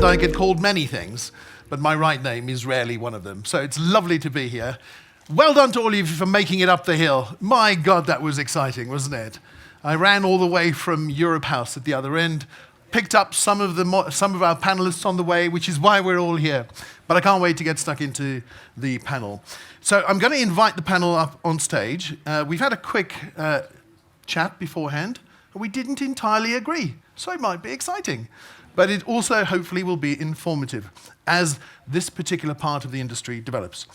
Ireland, I get called many things, but my right name is rarely one of them. So it's lovely to be here. Well done to all of you for making it up the hill. My God, that was exciting, wasn't it? I ran all the way from Europe House at the other end, picked up some of our panelists on the way, which is why we're all here. But I can't wait to get stuck into the panel. So I'm going to invite the panel up on stage. We've had a quick chat beforehand. We didn't entirely agree, so it might be exciting. But it also hopefully will be informative as this particular part of the industry develops.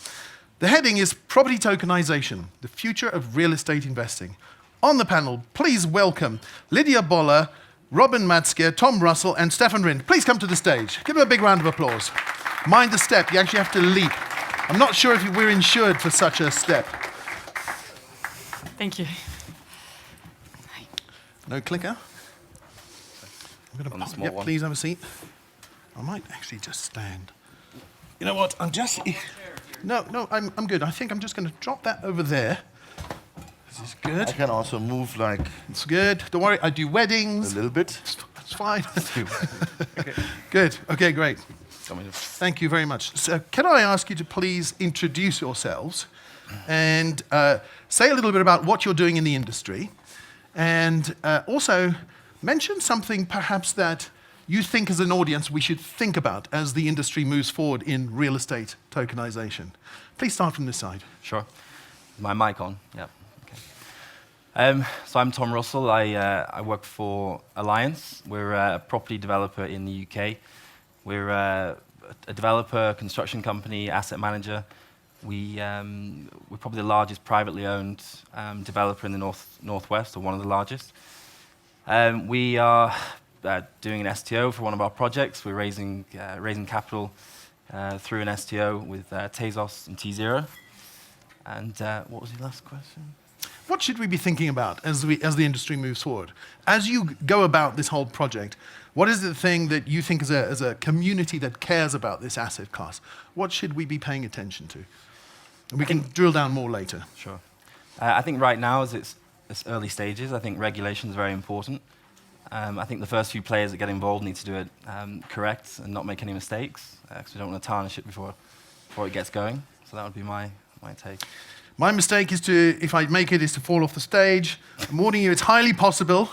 The heading is Property Tokenization, the Future of Real Estate Investing. On the panel, please welcome Lidia Bolla, Robin Matzke, Tom Russel, and Stephan Rind. Please come to the stage. Give them a big round of applause. Mind the step, you actually have to leap. I'm not sure if we're insured for such a step. Thank you. No clicker? I'm going to yep, please have a seat. I might actually just stand. You know what? I'm good. I think I'm just going to drop that over there. This is good. I can also move like... It's good. Don't worry, I do weddings. A little bit. It's fine. Okay. Good. Okay, great. Thank you very much. So can I ask you to please introduce yourselves and say a little bit about what you're doing in the industry, and also mention something perhaps that you think as an audience we should think about as the industry moves forward in real estate tokenization. Please start from this side. Sure. My mic on? Yeah. Okay. So I'm Tom Russel. I work for Alliance. We're a property developer in the UK. We're a developer, construction company, asset manager. We're probably the largest privately owned developer in the northwest, or one of the largest. We are doing an STO for one of our projects. We're raising capital through an STO with Tezos and T0. And what was your last question? What should we be thinking about as the industry moves forward? As you go about this whole project, what is the thing that you think as a community that cares about this asset class? What should we be paying attention to? And we can drill down more later. Sure. I think right now, as it's early stages, I think regulation is very important. I think the first few players that get involved need to do it correct and not make any mistakes, because we don't want to tarnish it before it gets going. So that would be my take. My mistake is if I make it, is to fall off the stage. I'm warning you, it's highly possible.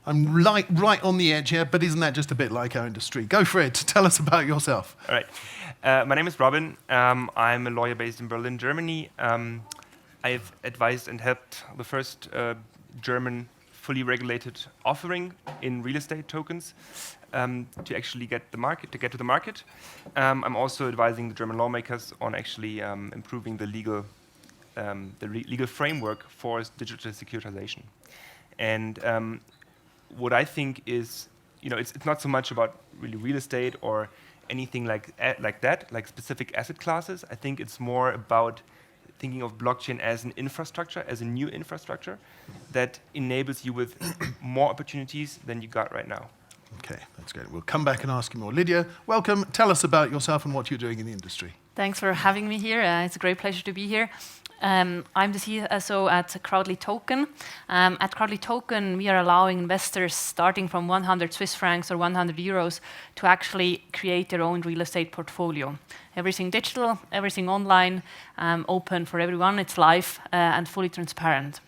I'm right on the edge here, but isn't that just a bit like our industry? Go for it. Tell us about yourself. All right. My name is Robin. I'm a lawyer based in Berlin, Germany. I've advised and helped the first German fully regulated offering in real estate tokens to actually get to the market. I'm also advising the German lawmakers on actually improving the legal framework for digital securitization. And what I think is, it's not so much about really real estate or anything like that, like specific asset classes. I think it's more about thinking of blockchain as an infrastructure, as a new infrastructure that enables you with more opportunities than you got right now. Okay, that's great. We'll come back and ask you more. Lydia, welcome. Tell us about yourself and what you're doing in the industry. Thanks for having me here. It's a great pleasure to be here. I'm the CSO at Crowdlitoken. At Crowdlitoken, we are allowing investors starting from 100 Swiss francs or 100 euros to actually create their own real estate portfolio. Everything digital, everything online, open for everyone. It's live and fully transparent.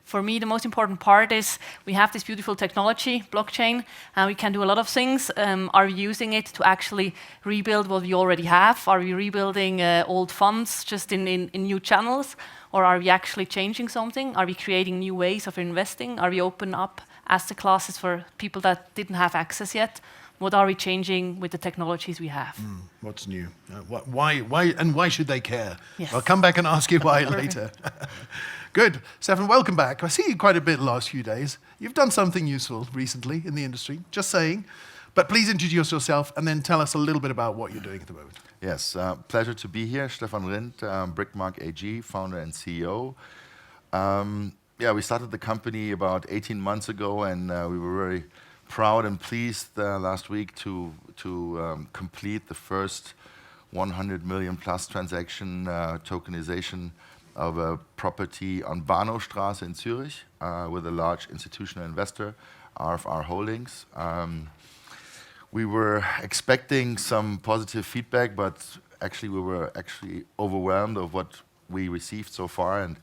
For me, the most important part is we have this beautiful technology, blockchain, and we can do a lot of things. Are we using it to actually rebuild what we already have? Are we rebuilding old funds just in new channels? Or are we actually changing something? Are we creating new ways of investing? Are we open up asset classes for people that didn't have access yet? What are we changing with the technologies we have? What's new? Why should they care? Yes. I'll come back and ask you why later. Good. Stephan, welcome back. I see you quite a bit the last few days. You've done something useful recently in the industry, just saying. But please introduce yourself and then tell us a little bit about what you're doing at the moment. Yes, pleasure to be here. Stephan Rind, BRICKMARK AG, founder and CEO. We started the company about 18 months ago, and we were very proud and pleased last week to complete the first 100 million plus transaction tokenization of a property on Bahnhofstraße in Zurich with a large institutional investor, RFR Holdings. we were expecting some positive feedback, but actually we were actually overwhelmed of what we received so far, and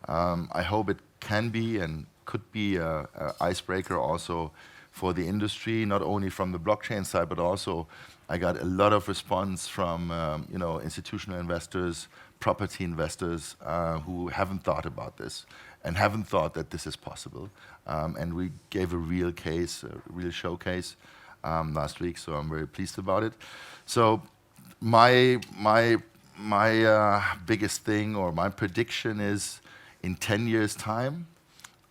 I hope it can be and could be a icebreaker also for the industry, not only from the blockchain side, but also I got a lot of response from institutional investors, property investors who haven't thought about this and haven't thought that this is possible. And we gave a real case, a real showcase last week, so I'm very pleased about it. So my biggest thing or my prediction is in 10 years' time,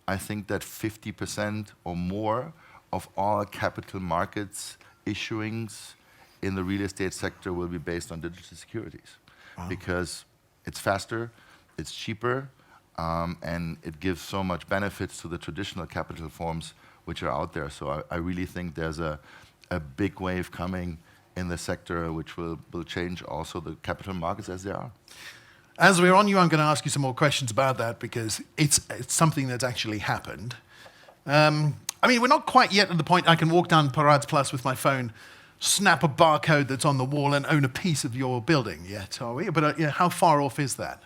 I think that 50% or more of all capital markets issuings in the real estate sector will be based on digital securities. Wow. Because it's faster, it's cheaper, and it gives so much benefits to the traditional capital forms which are out there. So I really think there's a big wave coming in the sector which will change also the capital markets as they are. As we're on you, I'm going to ask you some more questions about that because it's something that's actually happened. I mean, we're not quite yet at the point I can walk down Paradsplatz with my phone, snap a barcode that's on the wall and own a piece of your building yet, are we? But how far off is that?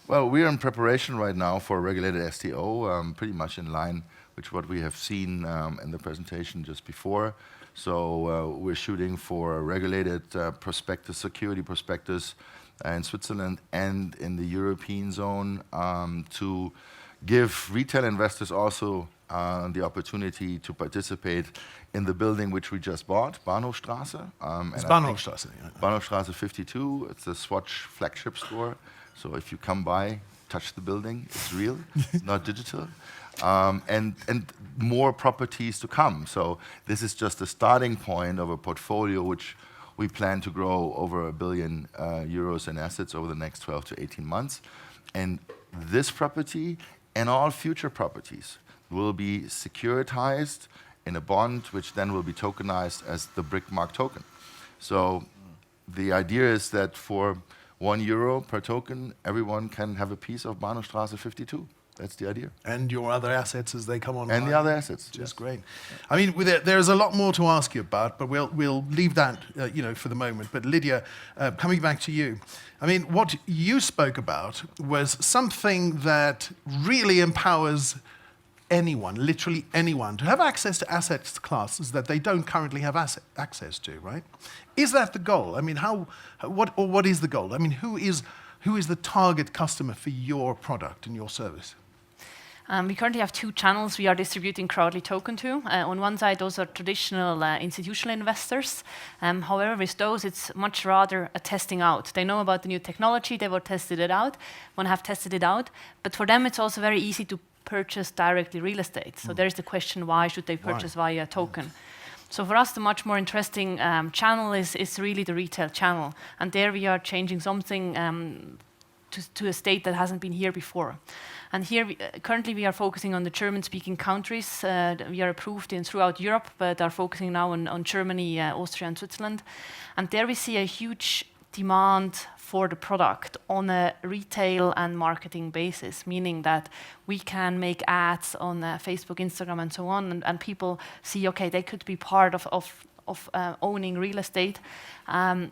Well, we're in preparation right now for a regulated STO, pretty much in line with what we have seen in the presentation just before. So we're shooting for a regulated prospectus, security prospectus in Switzerland and in the European zone to give retail investors also the opportunity to participate in the building which we just bought, Bahnhofstrasse. It's Bahnhofstrasse. Yeah. Bahnhofstrasse 52. It's a Swatch flagship store. So if you come by, touch the building. It's real, not digital. And more properties to come. So this is just a starting point of a portfolio which we plan to grow over €1 billion in assets over the next 12 to 18 months. And this property and all future properties will be securitized in a bond, which then will be tokenized as the BRICKMARK token. So the idea is that for €1 per token, everyone can have a piece of Bahnhofstrasse 52. That's the idea. And your other assets as they come online. And the other assets. Which is great. I mean, there's a lot more to ask you about, but we'll leave that for the moment. But Lidia, coming back to you, I mean, what you spoke about was something that really empowers anyone, literally anyone, to have access to asset classes that they don't currently have access to, right? Is that the goal? I mean, what is the goal? I mean, who is the target customer for your product and your service? We currently have 2 channels we are distributing Crowdlitoken to. On one side, those are traditional institutional investors. However, with those, it's much rather a testing out. They know about the new technology, they will test it out, want to have tested it out. But for them, it's also very easy to purchase directly real estate. So there's the question, why should they purchase via a token? So for us, the much more interesting channel is really the retail channel. And there we are changing something to a state that hasn't been here before. And here, currently we are focusing on the German-speaking countries. We are approved throughout Europe, but are focusing now on Germany, Austria and Switzerland. And there we see a huge demand for the product on a retail and marketing basis, meaning that we can make ads on Facebook, Instagram, and so on, and people see, okay, they could be part of owning real estate, and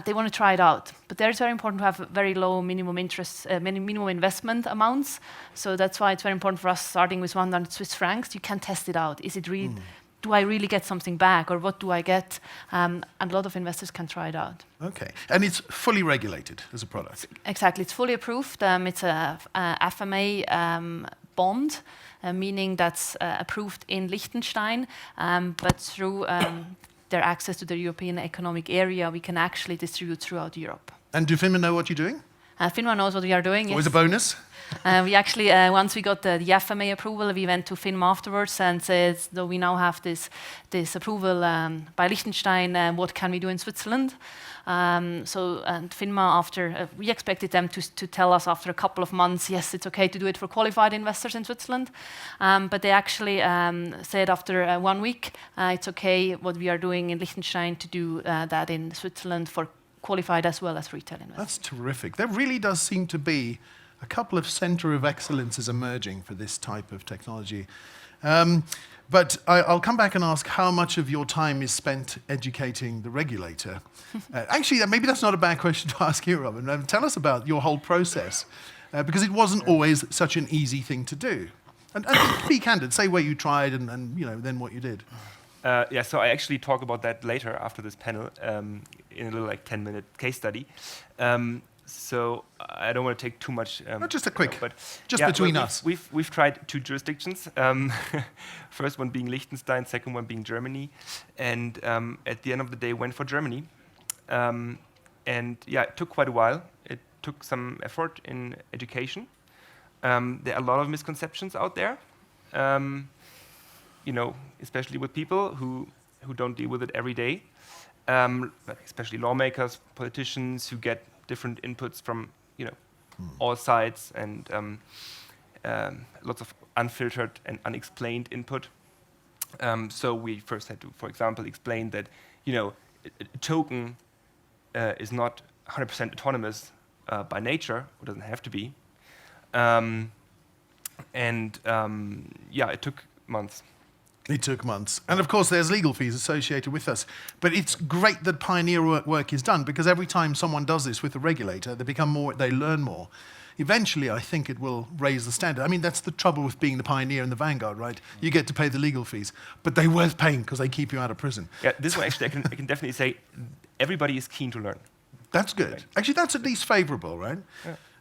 they want to try it out. But there it's very important to have very low minimum investment amounts. So that's why it's very important for us, starting with 100 Swiss francs, you can test it out. Is it really? Do I really get something back, or what do I get? And a lot of investors can try it out. Okay, and it's fully regulated as a product. Exactly, it's fully approved. It's a FMA bond, meaning that's approved in Liechtenstein, but through their access to the European Economic Area, we can actually distribute throughout Europe. And do FINMA know what you're doing? FINMA knows what we are doing, yes. Always a bonus? We actually, once we got the FMA approval, we went to FINMA afterwards and said, so we now have this approval by Liechtenstein, what can we do in Switzerland? And FINMA, after, we expected them to tell us after a couple of months, yes, it's okay to do it for qualified investors in Switzerland. But they actually said after 1 week, it's okay what we are doing in Liechtenstein to do that in Switzerland for qualified as well as retail investors. That's terrific. There really does seem to be a couple of center of excellences emerging for this type of technology. But I'll come back and ask how much of your time is spent educating the regulator. Actually, maybe that's not a bad question to ask you, Robin. Tell us about your whole process, because it wasn't always such an easy thing to do. And be candid, say where you tried and then what you did. Yeah, so I actually talk about that later after this panel in a little 10-minute case study. So I don't want to take too much. Just a quick, but between us. We've tried 2 jurisdictions. First one being Liechtenstein, second one being Germany, and at the end of the day went for Germany. And yeah, it took quite a while. It took some effort in education. There are a lot of misconceptions out there. Especially with people who don't deal with it every day, but especially lawmakers, politicians who get different inputs from all sides and lots of unfiltered and unexplained input. So we first had to, for example, explain that a token is not 100% autonomous by nature, or doesn't have to be, it took months. It took months. And of course, there's legal fees associated with this. But it's great that pioneer work is done, because every time someone does this with a regulator, they learn more. Eventually, I think it will raise the standard. I mean, that's the trouble with being the pioneer and the vanguard, right? You get to pay the legal fees, but they're worth paying because they keep you out of prison. Yeah, this one actually, I can definitely say everybody is keen to learn. That's good. Right. Actually, that's at least favorable, right?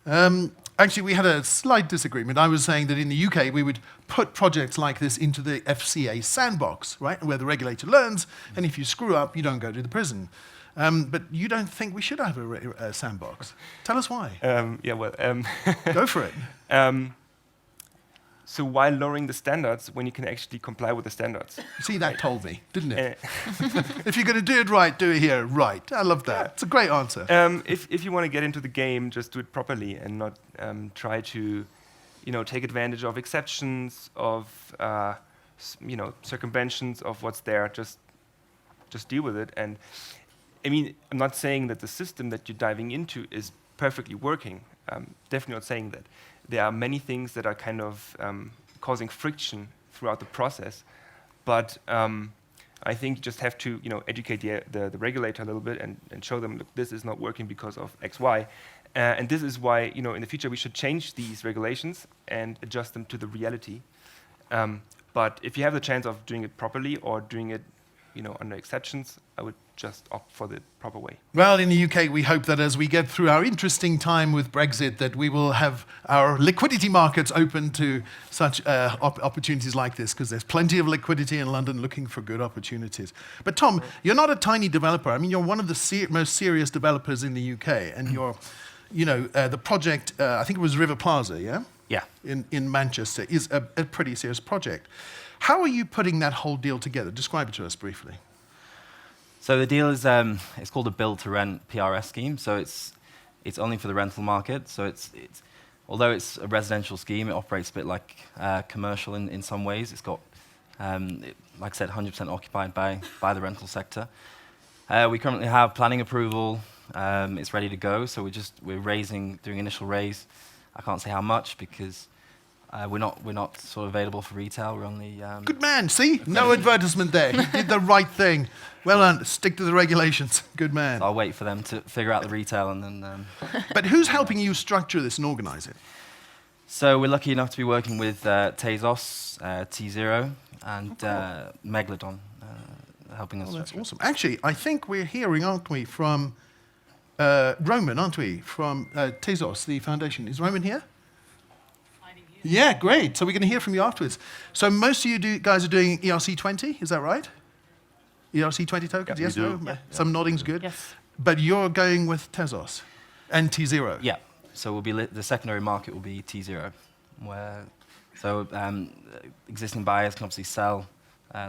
Yeah. Actually, we had a slight disagreement. I was saying that in the UK, we would put projects like this into the FCA sandbox, right, where the regulator learns, and if you screw up, you don't go to the prison. But you don't think we should have a sandbox. Tell us why. Go for it. So why lowering the standards when you can actually comply with the standards? See, that told me, didn't it? If you're going to do it right, do it here right. I love that. It's a great answer. If you want to get into the game, just do it properly and not try to, take advantage of exceptions, of circumventions of what's there. Just deal with it. And I mean, I'm not saying that the system that you're diving into is perfectly working. Definitely not saying that. There are many things that are kind of causing friction throughout the process, but I think you just have to, educate the regulator a little bit and show them, look, this is not working because of X, Y, and this is why, in the future we should change these regulations and adjust them to the reality. But if you have the chance of doing it properly or doing it, under exceptions, I would just opt for the proper way. Well, in the UK, we hope that as we get through our interesting time with Brexit, that we will have our liquidity markets open to such opportunities like this, because there's plenty of liquidity in London looking for good opportunities. But Tom, you're not a tiny developer. I mean, you're one of the most serious developers in the UK, and you're, the project, I think it was River Plaza, yeah? Yeah. In Manchester, is a pretty serious project. How are you putting that whole deal together? Describe it to us briefly. So the deal is it's called a build-to-rent PRS scheme. So it's only for the rental market. So it's although it's a residential scheme, it operates a bit like commercial in some ways. It's got, like I said, 100% occupied by the rental sector. We currently have planning approval. It's ready to go. So we're doing initial raise. I can't say how much because we're not sort of available for retail. We're only good man. See, no advertisement there. You did the right thing. Well done. Stick to the regulations. Good man. So I'll wait for them to figure out the retail and then. But who's helping you structure this and organize it? So we're lucky enough to be working with Tezos, T0, and Megalodon, helping us. Oh, that's awesome. Actually, I think we're hearing, aren't we, from Roman, aren't we, from Tezos, the foundation. Is Roman here? Yeah, great. So we're going to hear from you afterwards. So most of you guys are doing ERC20, is that right? ERC20 tokens, yeah, yes? we do. No? Some nodding's good. Yes. But you're going with Tezos and T0. Yeah. So we'll be the secondary market will be T0, so existing buyers can obviously sell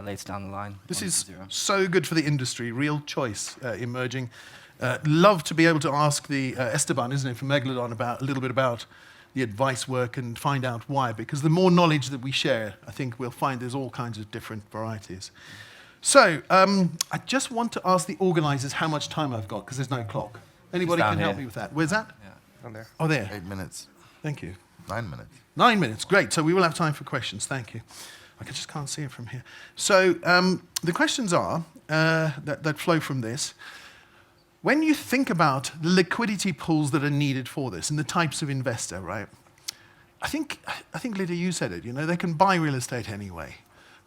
later down the line. This is T0. so good for the industry. Real choice emerging. Love to be able to ask the Esteban, isn't it, from Megalodon a little bit about the advice work and find out why, because the more knowledge that we share, I think we'll find there's all kinds of different varieties. So I just want to ask the organizers how much time I've got, because there's no clock. Anybody can help me with that? Where's that? On there. Oh, there. 8 minutes. Thank you. 9 minutes. 9 minutes, great. So we will have time for questions, thank you. I just can't see it from here. So the questions are that flow from this. When you think about the liquidity pools that are needed for this and the types of investor, right? I think Lidia, you said it. You know, they can buy real estate anyway,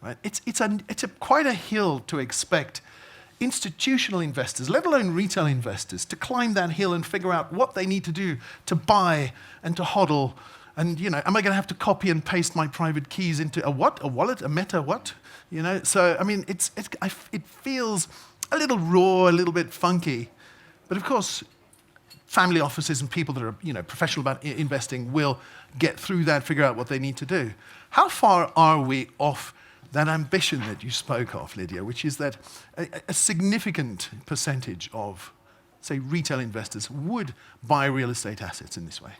right? It's quite a hill to expect institutional investors, let alone retail investors, to climb that hill and figure out what they need to do to buy and to hodl. And you know, am I going to have to copy and paste my private keys into a what? A wallet? A meta what? You know. So I mean, it feels a little raw, a little bit funky. But of course, family offices and people that are professional about investing will get through that, figure out what they need to do. How far are we off that ambition that you spoke of, Lidia, which is that a significant percentage of, say, retail investors would buy real estate assets in this way?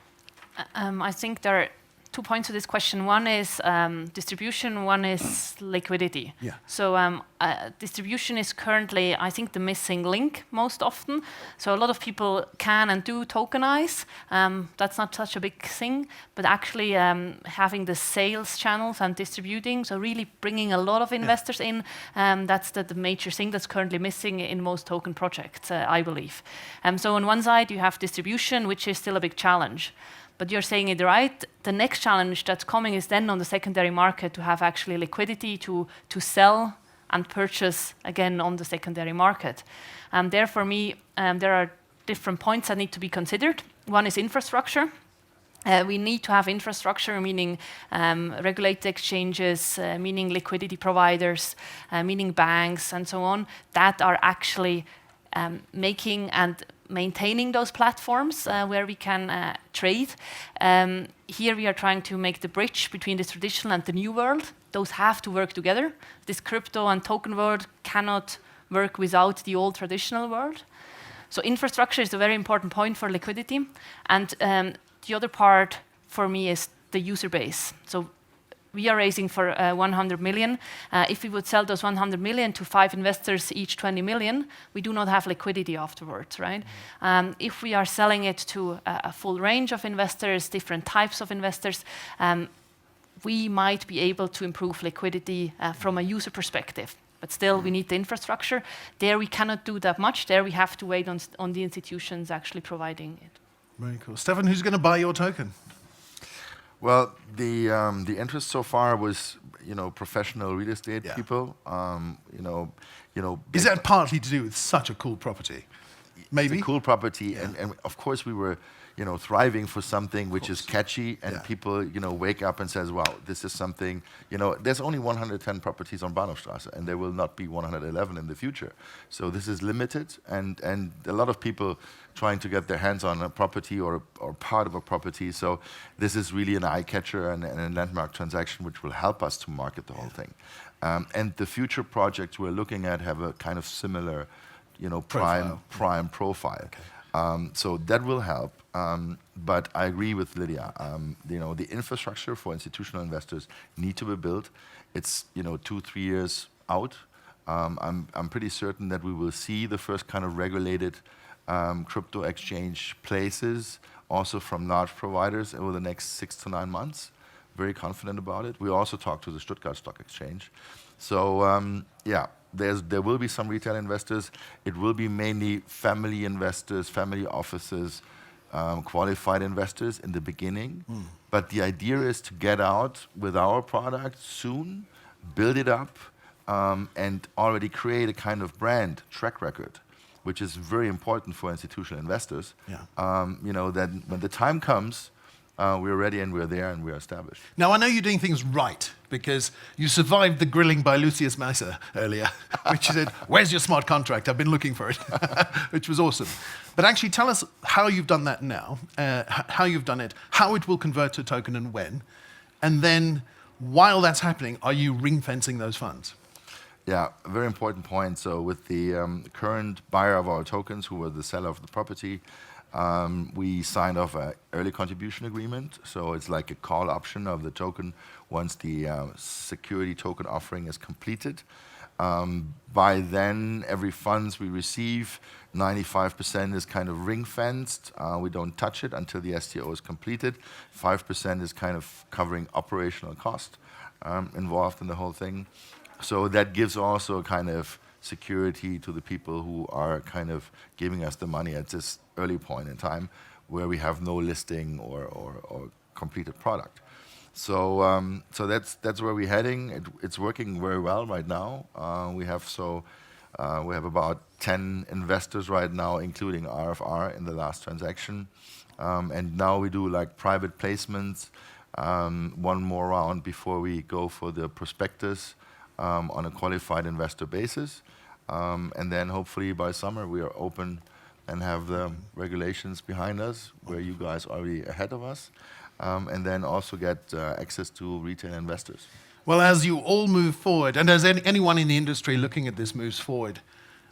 I think there are 2 points to this question. One is distribution, one is liquidity. Yeah. So distribution is currently, I think, the missing link most often. So a lot of people can and do tokenize. That's not such a big thing, but actually having the sales channels and distributing, so really bringing a lot of investors in, that's the major thing that's currently missing in most token projects, I believe. So on one side, you have distribution, which is still a big challenge. But you're saying it right. The next challenge that's coming is then on the secondary market to have actually liquidity to sell and purchase again on the secondary market. There, for me, there are different points that need to be considered. One is infrastructure. We need to have infrastructure, meaning regulated exchanges, meaning liquidity providers, meaning banks, and so on, that are actually making and maintaining those platforms where we can trade. Here we are trying to make the bridge between the traditional and the new world. Those have to work together. This crypto and token world cannot work without the old traditional world. So infrastructure is a very important point for liquidity. And the other part for me is the user base. So we are raising for 100 million. If we would sell those 100 million to 5 investors, each 20 million, we do not have liquidity afterwards, right? If we are selling it to a full range of investors, different types of investors, we might be able to improve liquidity from a user perspective. But still, we need the infrastructure. There, we cannot do that much. There, we have to wait on the institutions actually providing it. Very cool. Stephan, who's going to buy your token? Well, the interest so far was, professional real estate people. Is that partly to do with such a cool property? Maybe it's a cool property, and of course we were, thriving for something which is catchy, and people, wake up and says, "Wow, this is something." There's only 110 properties on Bahnhofstrasse, and there will not be 111 in the future. So this is limited, and a lot of people trying to get their hands on a property or part of a property. So this is really an eye catcher and a landmark transaction which will help us to market the whole thing. And the future projects we're looking at have a kind of similar, prime profile. Okay. So that will help. But I agree with Lidia. The infrastructure for institutional investors need to be built. It's 2-3 years out. I'm pretty certain that we will see the first kind of regulated crypto exchange places, also from large providers over the next 6 to 9 months. Very confident about it. We also talked to the Stuttgart Stock Exchange. So there will be some retail investors. It will be mainly family investors, family offices, qualified investors in the beginning. But the idea is to get out with our product soon, build it up, and already create a kind of brand track record, which is very important for institutional investors. That when the time comes, we're ready and we're there and we're established. Now, I know you're doing things right because you survived the grilling by Lucius Meiser earlier, which said, "Where's your smart contract? I've been looking for it," which was awesome. But actually, tell us how you've done that now, how you've done it, how it will convert to a token and when. And then, while that's happening, are you ring-fencing those funds? Yeah, a very important point. So with the current buyer of our tokens, who were the seller of the property, we signed off an early contribution agreement. So it's like a call option of the token once the security token offering is completed. By then, every funds we receive, 95% is kind of ring-fenced. We don't touch it until the STO is completed. 5% is kind of covering operational cost involved in the whole thing. So that gives also a kind of security to the people who are kind of giving us the money at this early point in time where we have no listing or completed product. So that's where we're heading. It's working very well right now. We have about 10 investors right now, including RFR in the last transaction. And now we do like private placements, one more round before we go for the prospectus on a qualified investor basis. And then hopefully by summer we are open and have the regulations behind us, where you guys are already ahead of us. And then also get access to retail investors. Well, as you all move forward, and as anyone in the industry looking at this moves forward,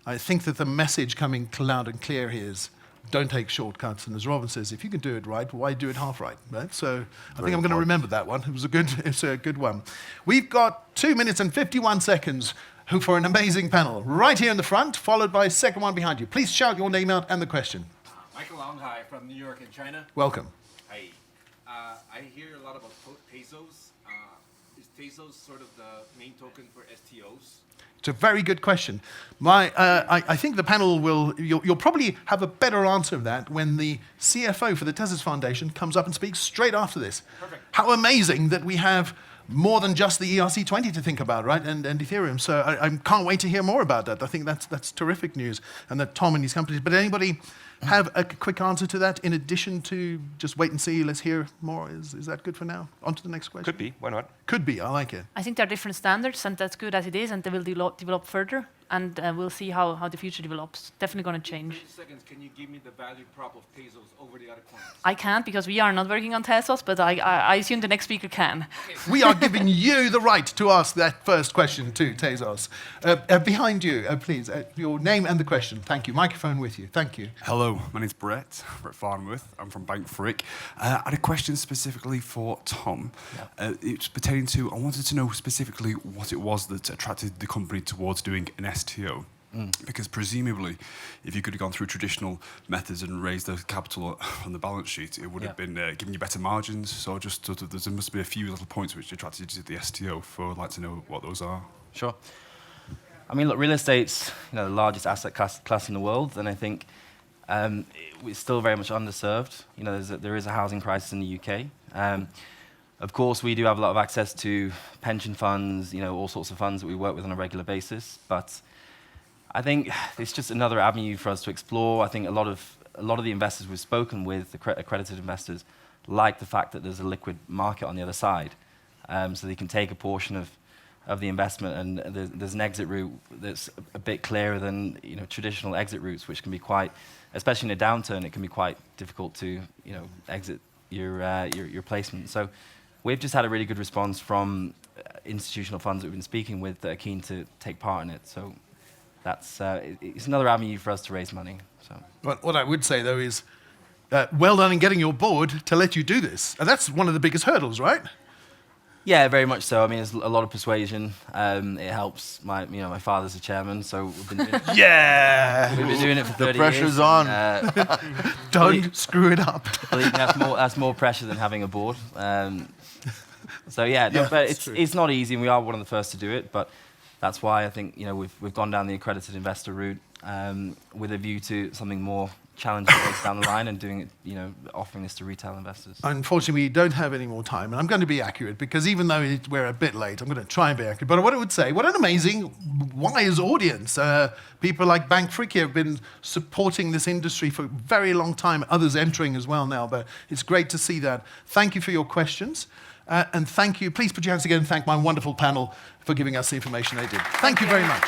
I think that the message coming loud and clear here is don't take shortcuts. And as Robin says, if you can do it right, why do it half right? Right? So I think I'm going to remember that one. It's a good one. We've got 2 minutes and 51 seconds for an amazing panel. Right here in the front, followed by second one behind you. Please shout your name out and the question. Michael Long, hi, from New York in China. Welcome. Hi. I hear a lot about Tezos. Is Tezos sort of the main token for STOs? It's a very good question. I think the panel you'll probably have a better answer of that when the CFO for the Tezos Foundation comes up and speaks straight after this. Perfect. How amazing that we have more than just the ERC20 to think about, right, and Ethereum. So I can't wait to hear more about that. I think that's terrific news, and that Tom and his companies. But anybody have a quick answer to that in addition to just wait and see, let's hear more? Is that good for now? On to the next question. Could be, why not? Could be, I like it. I think there are different standards, and that's good as it is, and they will develop further, and we'll see how the future develops. Definitely going to change. 30 seconds, can you give me the value prop of Tezos over the other coins? I can't because we are not working on Tezos, but I assume the next speaker can. We are giving you the right to ask that first question too, Tezos. Behind you, please, your name and the question. Thank you. Microphone with you. Thank you. Hello, my name's Brett Farnworth. I'm from Bank Frick. I had a question specifically for Tom. It's pertaining to, I wanted to know specifically what it was that attracted the company towards doing an STO. Because presumably, if you could have gone through traditional methods and raised the capital on the balance sheet, it would have been giving you better margins. So just sort of, there must be a few little points which attracted you to the STO. I'd like to know what those are. Sure. I mean, look, real estate's the largest asset class in the world, and I think it's still very much underserved. There is a housing crisis in the UK. Of course, we do have a lot of access to pension funds, all sorts of funds that we work with on a regular basis, but I think it's just another avenue for us to explore. I think a lot of the investors we've spoken with, the accredited investors, like the fact that there's a liquid market on the other side, so they can take a portion of the investment, and there's an exit route that's a bit clearer than traditional exit routes, which can be quite, especially in a downturn, it can be quite difficult to exit your placement. So we've just had a really good response from institutional funds that we've been speaking with that are keen to take part in it. So that's it's another avenue for us to raise money. So what I would say though is, well done in getting your board to let you do this. And that's one of the biggest hurdles, right? Yeah, very much so. I mean, there's a lot of persuasion. It helps. My father's a chairman, so we've been doing it. Yeah. We've been doing it for 30 years. The pressure's on. Don't screw it up. Believe me, that's more pressure than having a board. So but it's not easy, and we are one of the first to do it. But that's why I think we've gone down the accredited investor route with a view to something more challenging down the line and doing it, offering this to retail investors. Unfortunately, we don't have any more time, and I'm going to be accurate because even though we're a bit late, I'm going to try and be accurate. But what I would say, what an amazing, wise audience. People like Bank Frick have been supporting this industry for a very long time, others entering as well now, but it's great to see that. Thank you for your questions, and thank you. Please put your hands together and thank my wonderful panel for giving us the information they did. Thank you very much.